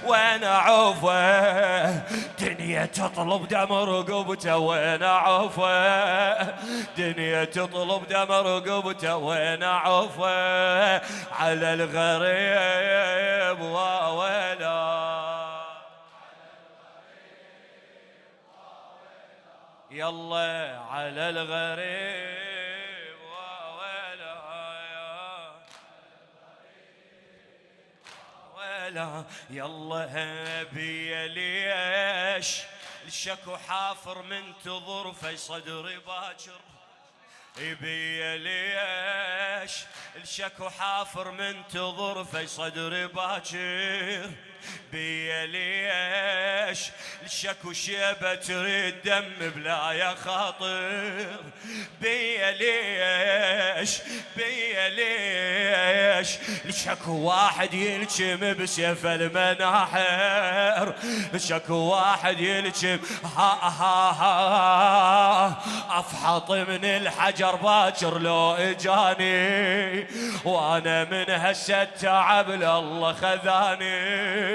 وين عوفه دنيا تطلب دم رقبته وين عوفه دنيا تطلب دم رقبته وين عوفه على الغريب وويله يلا على الغريب وويله ويله يلا بيا ليش الشكو حافر منتظر في صدري باكر بيا ليش الشكو حافر منتظر في صدري باكر بيا ليش الشكو شيبة تريد دم بلا يا خاطر بيا ليش بيا ليش الشكو واحد يلجم بسيف المناحر الشكو واحد يلجم افحط من الحجر باكر لو اجاني وانا من هسه التعب الله خذاني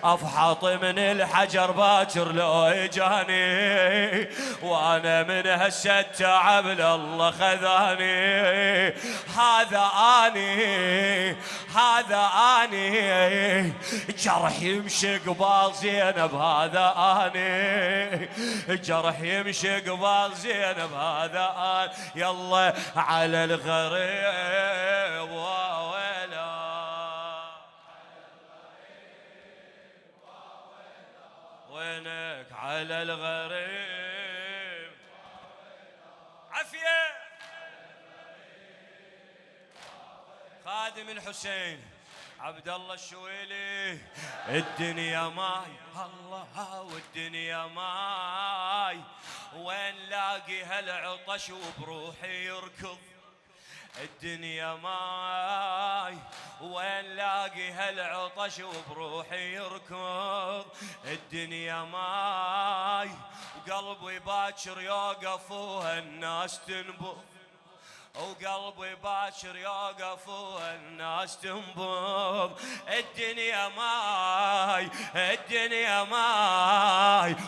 افحط من الحجر باكر لو اجاني وانا من هسه التعب الله خذاني هذا اني جرح يمشي قبال زينب هذا اني جرح يمشي قبال زينب هذا اني يلا على الغريب وويله وينك على الغريب عافية خادم الحسين عبد الله الشويلي الدنيا ماي الله والدنيا ماي وين لاقي هالعطش وبروحي يركض الدنيا ماي وين لاقي هالعطش وبروحي يركض الدنيا ماي وقلبي باكر يوقف والناس تنبض وقلبي باكر يوقف والناس تنبض الدنيا ماي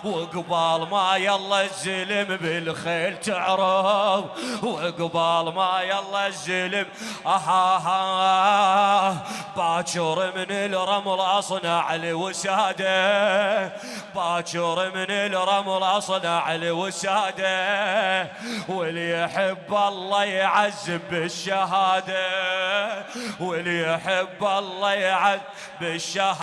وقبال ما يلا الزلم بالخيل تعرض وقبال ما يلا الزلم باكر من الرمل اصنع الوساده باكر من الرمل اصنع الوساده واللي يحب الله يعذب بالشهاده واللي يحب الله يعذب بالشهاده